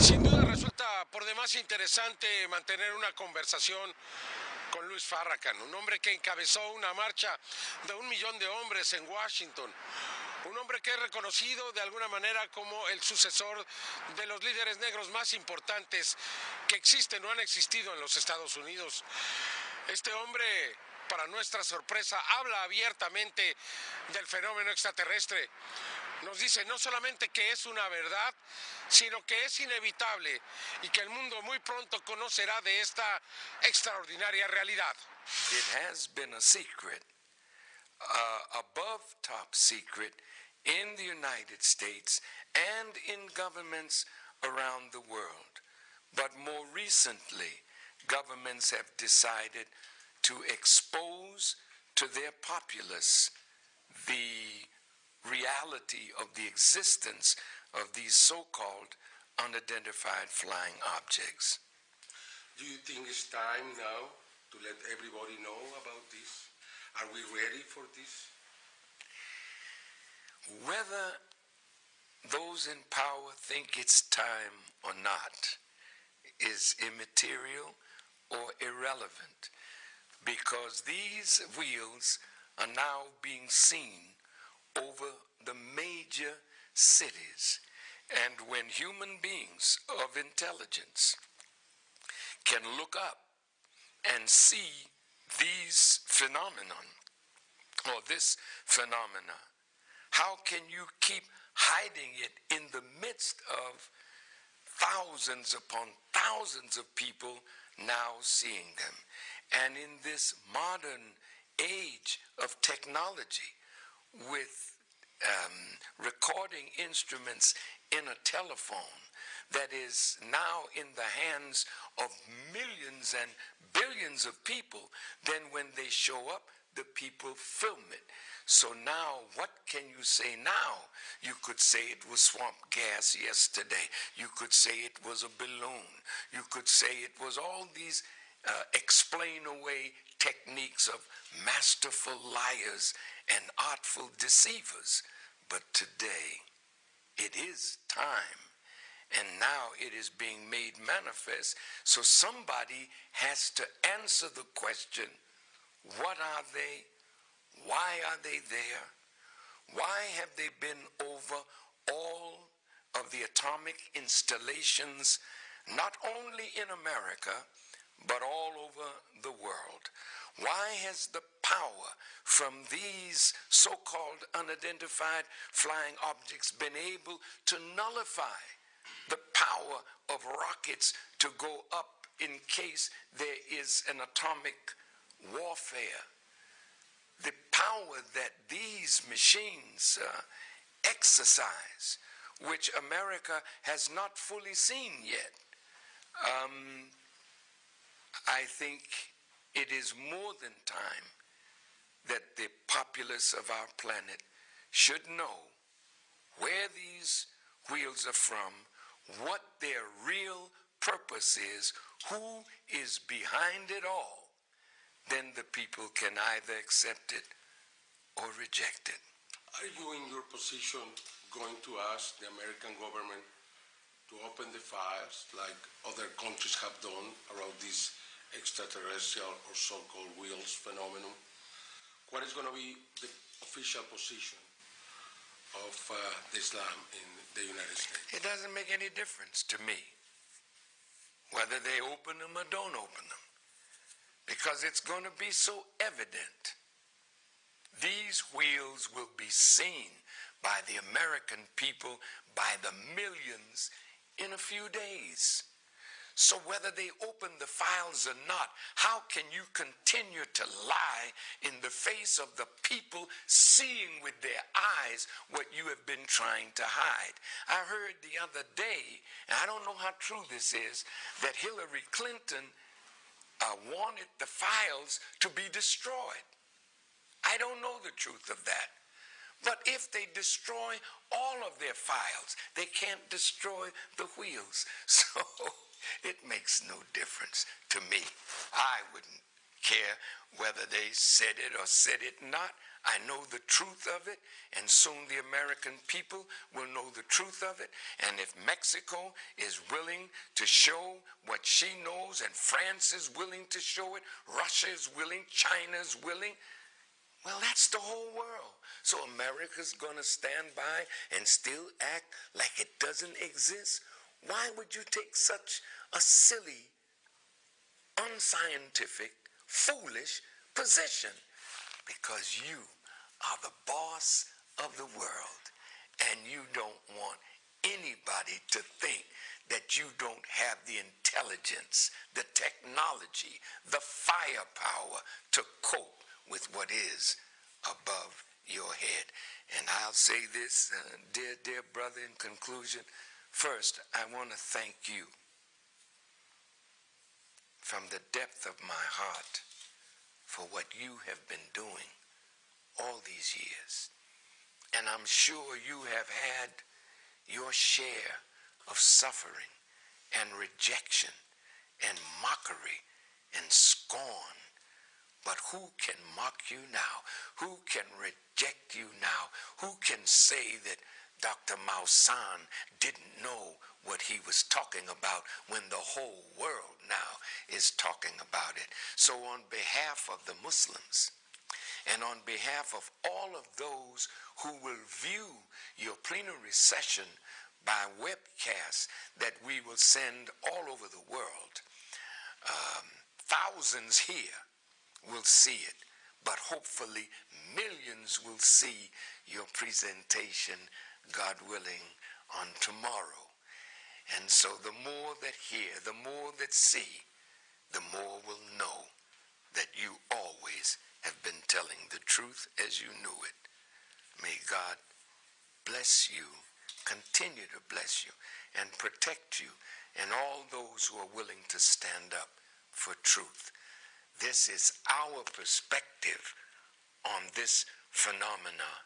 Sin duda resulta por demás interesante mantener una conversación con Luis Farrakhan, un hombre que encabezó una marcha de 1 millón de hombres en Washington, un hombre que es reconocido de alguna manera como el sucesor de los líderes negros más importantes que existen o han existido en los Estados Unidos. Este hombre, para nuestra sorpresa, habla abiertamente del fenómeno extraterrestre. Nos dice no solamente que es una verdad, sino que es inevitable y que el mundo muy pronto conocerá de esta extraordinaria realidad. It has been a secret, above top secret, in the United States and in governments around the world. But more recently, governments have decided to expose to their populace the reality of the existence of these so-called unidentified flying objects. Do you think it's time now to let everybody know about this? Are we ready for this? Whether those in power think it's time or not is immaterial or irrelevant, because these wheels are now being seen over the major cities. And when human beings of intelligence can look up and see these phenomenon, or this phenomena, how can you keep hiding it in the midst of thousands upon thousands of people now seeing them? And in this modern age of technology, with recording instruments in a telephone that is now in the hands of millions and billions of people, then when they show up, the people film it. So now, what can you say now? You could say it was swamp gas yesterday. You could say it was a balloon. You could say it was all these explain away techniques of masterful liars and artful deceivers. But today, it is time. And now it is being made manifest. So somebody has to answer the question, what are they? Why are they there? Why have they been over all of the atomic installations, not only in America, but all over the world? Why has the power from these so-called unidentified flying objects been able to nullify the power of rockets to go up in case there is an atomic warfare? The power that these machines exercise, which America has not fully seen yet. I think it is more than time that the populace of our planet should know where these wheels are from, what their real purpose is, who is behind it all. Then the people can either accept it or reject it. Are you in your position going to ask the American government to open the files like other countries have done around this extraterrestrial or so-called wheels phenomenon? What is going to be the official position of Islam in the United States? It doesn't make any difference to me whether they open them or don't open them, because it's going to be so evident. These wheels will be seen by the American people by the millions in a few days. So whether they open the files or not, how can you continue to lie in the face of the people seeing with their eyes what you have been trying to hide? I heard the other day, and I don't know how true this is, that Hillary Clinton wanted the files to be destroyed. I don't know the truth of that. But if they destroy all of their files, they can't destroy the wheels. So it makes no difference to me. I wouldn't care whether they said it or said it not. I know the truth of it, and soon the American people will know the truth of it. And if Mexico is willing to show what she knows, and France is willing to show it, Russia is willing, China is willing, well, that's the whole world. So America's going to stand by and still act like it doesn't exist? Why would you take such a silly, unscientific, foolish position? Because you are the boss of the world, and you don't want anybody to think that you don't have the intelligence, the technology, the firepower to cope with what is above your head. And I'll say this, dear brother, in conclusion. First, I want to thank you from the depth of my heart for what you have been doing all these years. And I'm sure you have had your share of suffering and rejection and mockery and scorn. But who can mock you now? Who can reject you now? Who can say that Dr. Maussan didn't know what he was talking about when the whole world now is talking about it? So on behalf of the Muslims, and on behalf of all of those who will view your plenary session by webcast that we will send all over the world, thousands here will see it, but hopefully millions will see your presentation, God willing, on tomorrow. And so the more that hear, the more that see, the more will know that you always have been telling the truth as you knew it. May God bless you, continue to bless you, and protect you, and all those who are willing to stand up for truth. This is our perspective on this phenomena